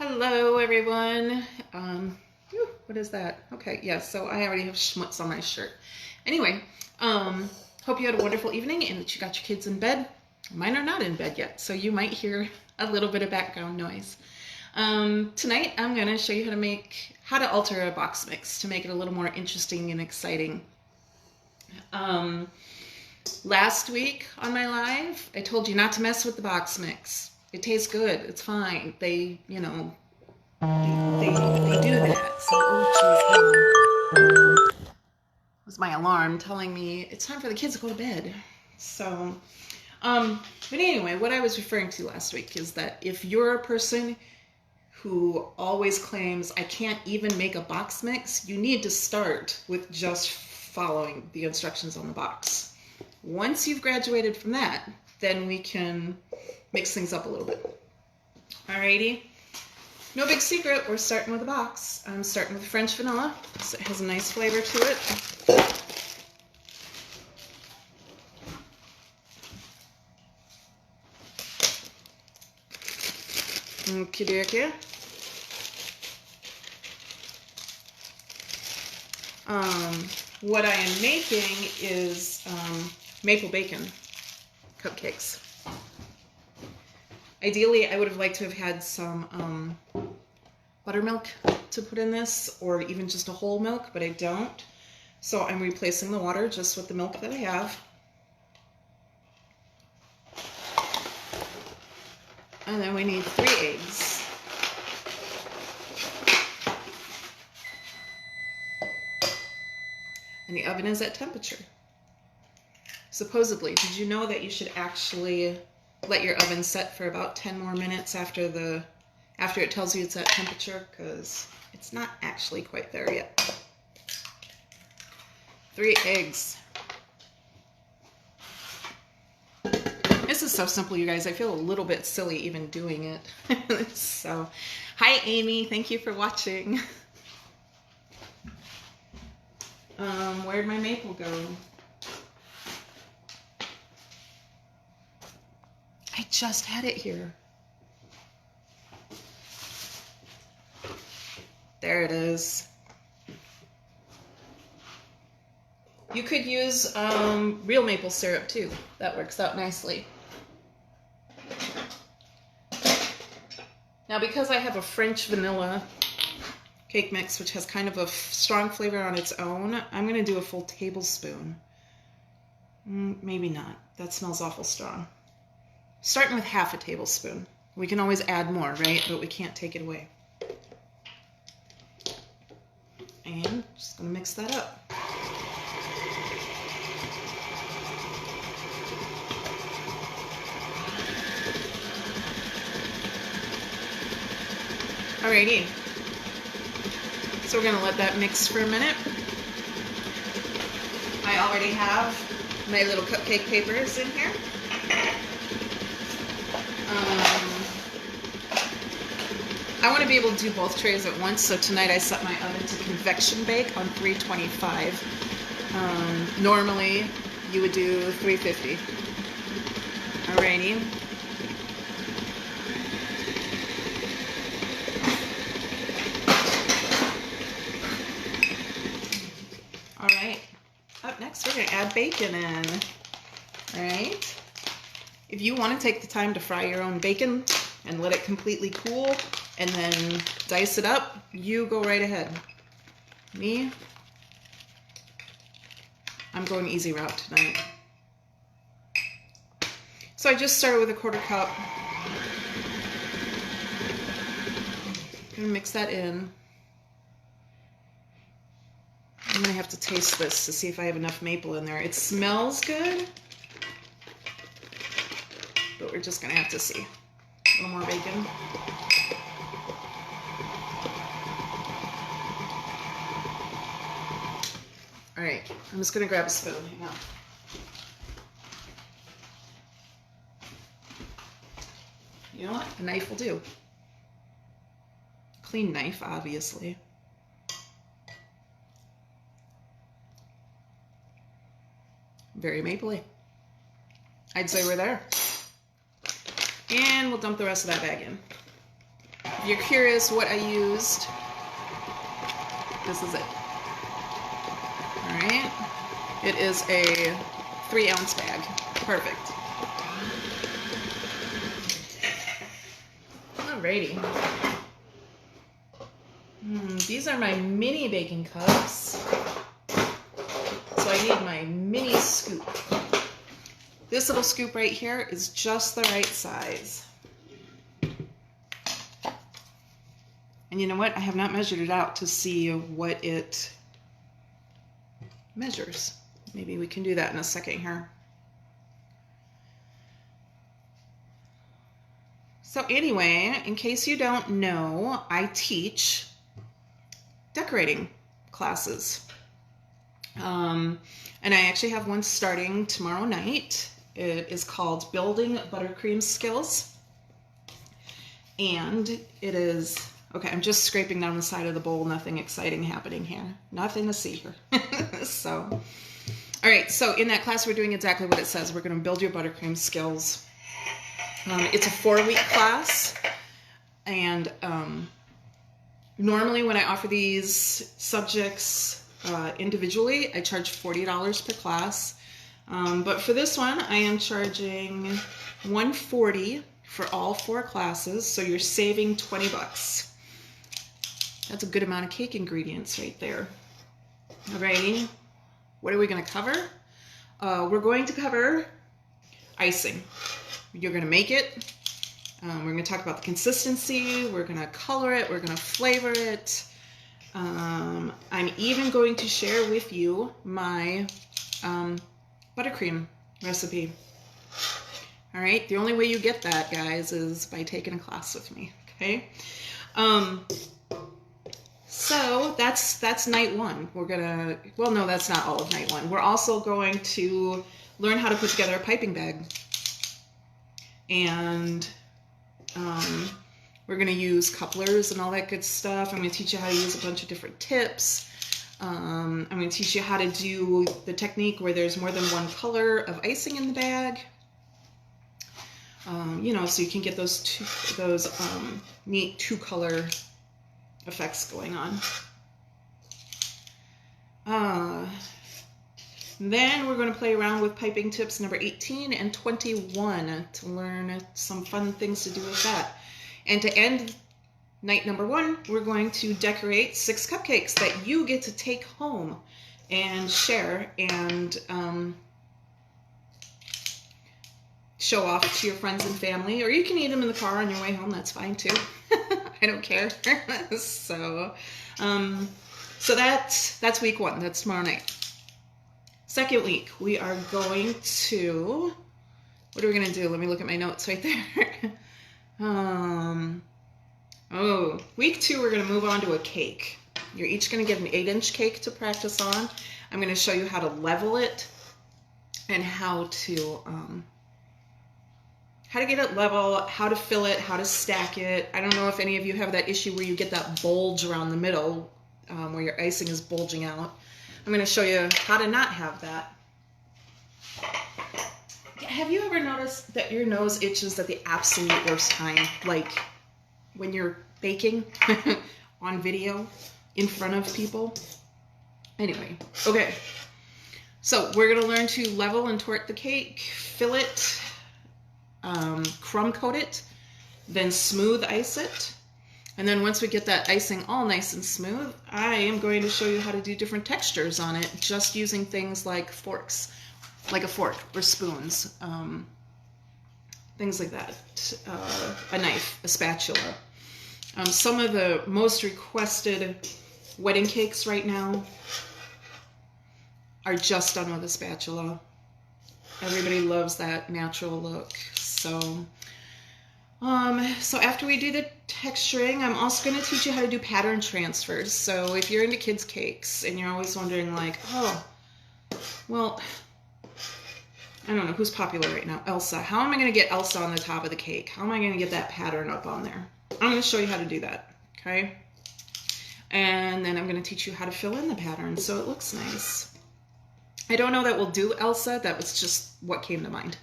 Hello, everyone. What is that? Okay, yes, so I already have schmutz on my shirt. Anyway, hope you had a wonderful evening and that you got your kids in bed. Mine are not in bed yet, so you might hear a little bit of background noise. Tonight, I'm going to show you how to alter a box mix to make it a little more interesting and exciting. Last week on my live, I told you not to mess with the box mix. It tastes good. It's fine. They do that. So, oh, geez, it was my alarm telling me it's time for the kids to go to bed. So, but anyway, what I was referring to last week is that if you're a person who always claims, I can't even make a box mix, you need to start with just following the instructions on the box. Once you've graduated from that, then we can mix things up a little bit. Alrighty. No big secret, we're starting with a box. I'm starting with French vanilla, so it has a nice flavor to it. Okie dokie. What I am making is maple bacon cupcakes. Ideally, I would have liked to have had some buttermilk to put in this, or even just a whole milk, but I don't. So I'm replacing the water just with the milk that I have. And then we need 3 eggs. And the oven is at temperature. Supposedly, did you know that you should actually let your oven set for about 10 more minutes after it tells you it's at temperature, because it's not actually quite there yet. 3 eggs. This is so simple, you guys. I feel a little bit silly even doing it. So, hi Amy, thank you for watching. Where'd my maple go? I just had it here. There it is. You could use real maple syrup too. That works out nicely. Now, because I have a French vanilla cake mix, which has kind of a strong flavor on its own, I'm going to do a full tablespoon. Maybe not. That smells awful strong. Starting with half a tablespoon. We can always add more, right? But we can't take it away. And just going to mix that up. Alrighty. So we're going to let that mix for a minute. I already have my little cupcake papers in here. I want to be able to do both trays at once, so tonight I set my oven to convection bake on 325. Normally you would do 350. Alrighty. Alright, up next we're going to add bacon in. Alright, if you want to take the time to fry your own bacon and let it completely cool and then dice it up, you go right ahead. Me, I'm going easy route tonight. So I just started with a 1/4 cup. I'm going to mix that in. I'm going to have to taste this to see if I have enough maple in there. It smells good, but we're just going to have to see. A little more bacon. All right, I'm just going to grab a spoon. Hang on. You know what? A knife will do. Clean knife, obviously. Very mapley. I'd say we're there. And we'll dump the rest of that bag in. If you're curious what I used, this is it. All right. It is a 3-ounce bag. Perfect. Alrighty. These are my mini baking cups. So I need my mini scoop. This little scoop right here is just the right size. And you know what? I have not measured it out to see what it measures. Maybe we can do that in a second here. So anyway, in case you don't know, I teach decorating classes. And I actually have one starting tomorrow night. It is called Building Buttercream Skills. And it is, okay, I'm just scraping down the side of the bowl. Nothing exciting happening here. Nothing to see here. So, all right, so in that class, we're doing exactly what it says. We're going to build your buttercream skills. It's a 4-week class. And normally when I offer these subjects individually, I charge $40 per class. But for this one, I am charging $140 for all 4 classes, so you're saving 20 bucks. That's a good amount of cake ingredients right there. Alrighty, what are we going to cover? We're going to cover icing. You're going to make it. We're going to talk about the consistency. We're going to color it. We're going to flavor it. I'm even going to share with you my buttercream recipe. All right, the only way you get that, guys, is by taking a class with me, okay? So that's night 1. We're gonna, well, no, that's not all of night 1. We're also going to learn how to put together a piping bag. And we're gonna use couplers and all that good stuff. I'm gonna teach you how to use a bunch of different tips. I'm gonna teach you how to do the technique where there's more than one color of icing in the bag. You know, so you can get those neat 2-color effects going on. Then we're going to play around with piping tips number 18 and 21 to learn some fun things to do with that. And to end night number 1, we're going to decorate 6 cupcakes that you get to take home and share and show off to your friends and family, or you can eat them in the car on your way home. That's fine too. I don't care. So that's week 1. That's tomorrow night. Second week, we are going to, what are we going to do? Let me look at my notes right there. Week 2, we're going to move on to a cake. You're each going to get an 8-inch cake to practice on. I'm going to show you how to level it and how to get it level, how to fill it, how to stack it. I don't know if any of you have that issue where you get that bulge around the middle where your icing is bulging out. I'm going to show you how to not have that. Have you ever noticed that your nose itches at the absolute worst time? Like when you're baking on video in front of people? Anyway, okay. So we're going to learn to level and torte the cake, fill it, crumb coat it, then smooth ice it. And then once we get that icing all nice and smooth, I am going to show you how to do different textures on it, just using things like forks, like a fork or spoons, things like that, a knife, a spatula. Some of the most requested wedding cakes right now are just done with a spatula. Everybody loves that natural look. So after we do the texturing, I'm also going to teach you how to do pattern transfers. So if you're into kids' cakes and you're always wondering like, oh, well, I don't know who's popular right now. Elsa. How am I going to get Elsa on the top of the cake? How am I going to get that pattern up on there? I'm going to show you how to do that. Okay. And then I'm going to teach you how to fill in the pattern so it looks nice. I don't know that we'll do Elsa. That was just what came to mind.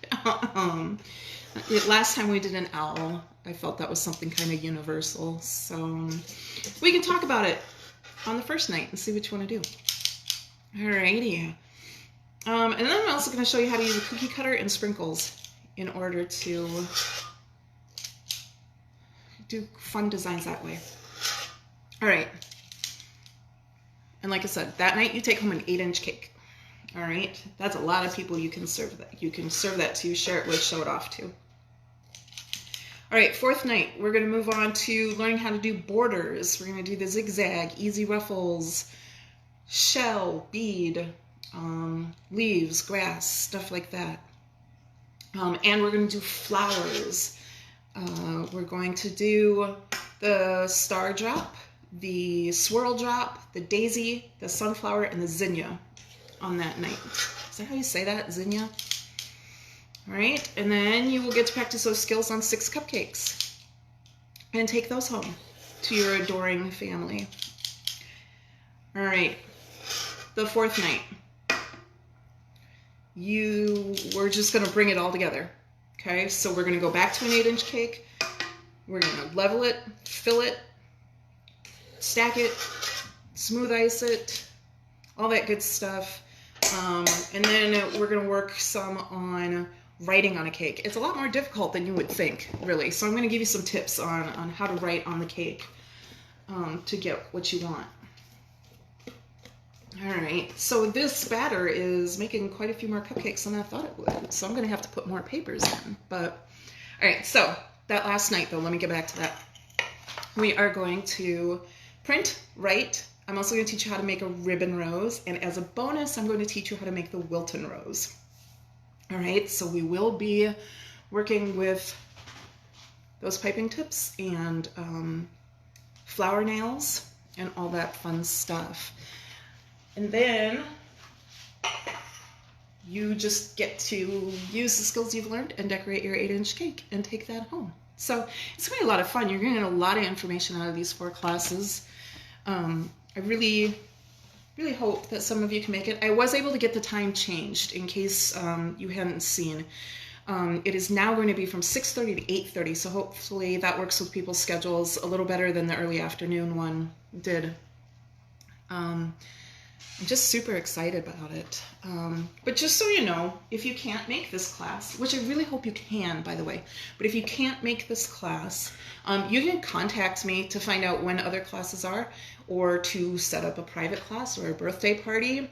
Last time we did an owl, I felt that was something kind of universal. So we can talk about it on the first night and see what you want to do. Alrighty. And then I'm also going to show you how to use a cookie cutter and sprinkles in order to do fun designs that way. All right. And like I said, that night you take home an 8-inch cake. All right. That's a lot of people you can serve that. You can serve that to, share it with, show it off to. All right, 4th night, we're going to move on to learning how to do borders. We're going to do the zigzag, easy ruffles, shell, bead, leaves, grass, stuff like that. And we're going to do flowers. We're going to do the star drop, the swirl drop, the daisy, the sunflower, and the zinnia on that night. Is that how you say that, zinnia? All right, and then you will get to practice those skills on 6 cupcakes and take those home to your adoring family. All right, the 4th night, we're just going to bring it all together. Okay, so we're going to go back to an 8-inch cake. We're going to level it, fill it, stack it, smooth ice it, all that good stuff. And then we're going to work some on writing on a cake. It's a lot more difficult than you would think, really. So I'm going to give you some tips on how to write on the cake to get what you want. All right, so this batter is making quite a few more cupcakes than I thought it would. So I'm going to have to put more papers in. But all right, so that last night, though, let me get back to that. We are going to print, write. I'm also going to teach you how to make a ribbon rose. And as a bonus, I'm going to teach you how to make the Wilton rose. All right, so we will be working with those piping tips and flower nails and all that fun stuff. And then you just get to use the skills you've learned and decorate your 8-inch cake and take that home. So it's going to be a lot of fun. You're going to get a lot of information out of these 4 classes. I really hope that some of you can make it. I was able to get the time changed in case you hadn't seen. It is now going to be from 6:30 to 8:30, so hopefully that works with people's schedules a little better than the early afternoon one did. I'm just super excited about it. But just so you know, if you can't make this class, which I really hope you can, by the way, but if you can't make this class, you can contact me to find out when other classes are, or to set up a private class or a birthday party.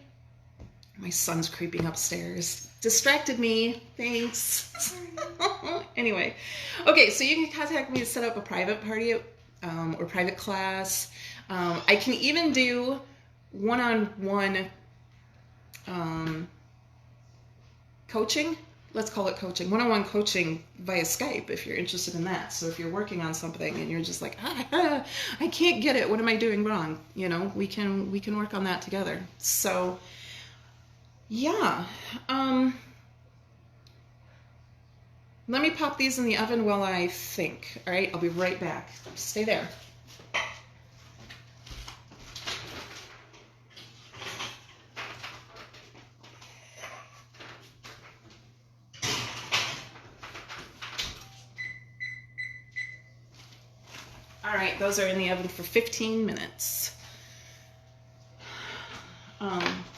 My son's creeping upstairs. Distracted me. Thanks. Anyway, okay, so you can contact me to set up a private party or private class. I can even do one-on-one coaching. Let's call it coaching. One-on-one coaching via Skype if you're interested in that. So if you're working on something and you're just like, I can't get it. What am I doing wrong? You know, we can work on that together. So yeah. Let me pop these in the oven while I think. All right, I'll be right back. Stay there. All right, those are in the oven for 15 minutes.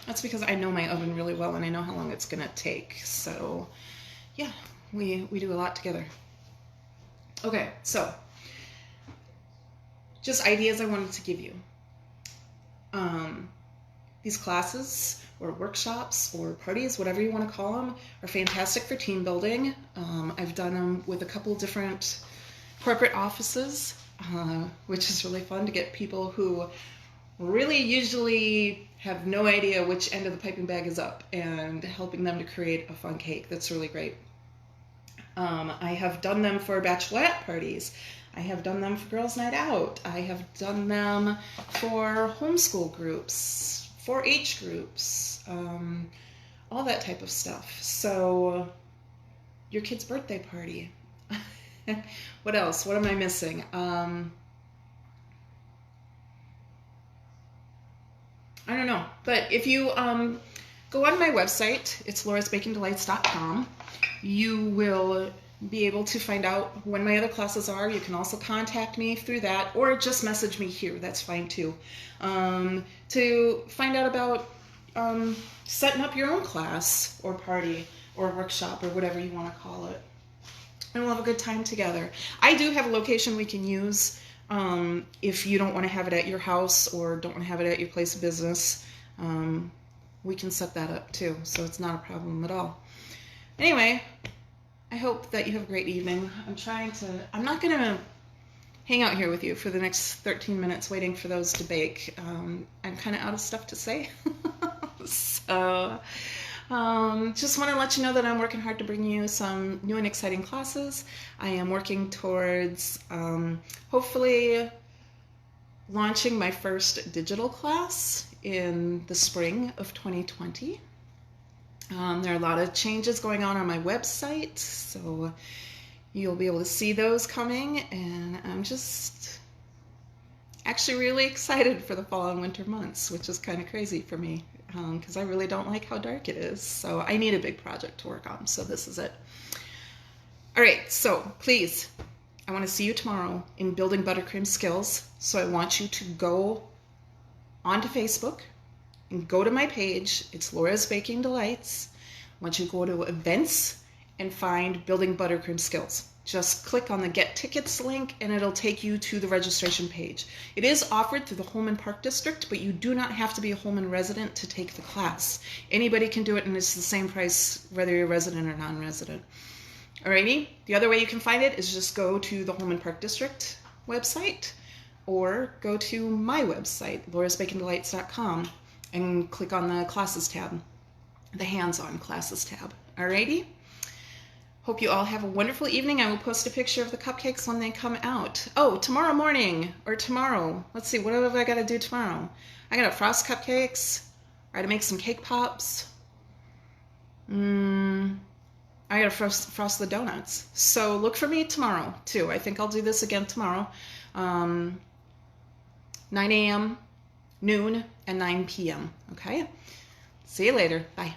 That's because I know my oven really well and I know how long it's gonna take. So yeah, we do a lot together. Okay, so just ideas I wanted to give you. These classes or workshops or parties, whatever you want to call them, are fantastic for team building. I've done them with a couple different corporate offices, which is really fun to get people who really usually have no idea which end of the piping bag is up and helping them to create a fun cake. That's really great. I have done them for bachelorette parties. I have done them for girls' night out. I have done them for homeschool groups, 4-H groups, all that type of stuff. So your kid's birthday party. What else? What am I missing? I don't know. But if you go on my website, it's laurasbakingdelights.com, you will be able to find out when my other classes are. You can also contact me through that, or just message me here. That's fine too. To find out about setting up your own class or party or workshop or whatever you want to call it. And we'll have a good time together. I do have a location we can use if you don't want to have it at your house or don't want to have it at your place of business. We can set that up too, so it's not a problem at all. Anyway, I hope that you have a great evening. I'm not going to hang out here with you for the next 13 minutes waiting for those to bake. I'm kind of out of stuff to say. So, just want to let you know that I'm working hard to bring you some new and exciting classes. I am working towards hopefully launching my first digital class in the spring of 2020. There are a lot of changes going on my website, so you'll be able to see those coming, and I'm just actually really excited for the fall and winter months, which is kind of crazy for me because I really don't like how dark it is. So I need a big project to work on, so this is it. All right, so please, I want to see you tomorrow in Building Buttercream Skills. So I want you to go onto Facebook and go to my page. It's Laura's Baking Delights. I want you to go to events and find Building Buttercream Skills. Just click on the Get Tickets link and it'll take you to the registration page. It is offered through the Holman Park District, but you do not have to be a Holman resident to take the class. Anybody can do it, and it's the same price whether you're resident or non-resident. Alrighty, the other way you can find it is just go to the Holman Park District website or go to my website, laurasbakingdelights.com, and click on the classes tab, the hands-on classes tab. Alrighty? Hope you all have a wonderful evening. I will post a picture of the cupcakes when they come out. Oh, tomorrow morning or tomorrow. Let's see, what have I got to do tomorrow? I got to frost cupcakes. I got to make some cake pops. I got to frost the donuts. So look for me tomorrow too. I think I'll do this again tomorrow. 9 a.m., noon, and 9 p.m. Okay? See you later. Bye.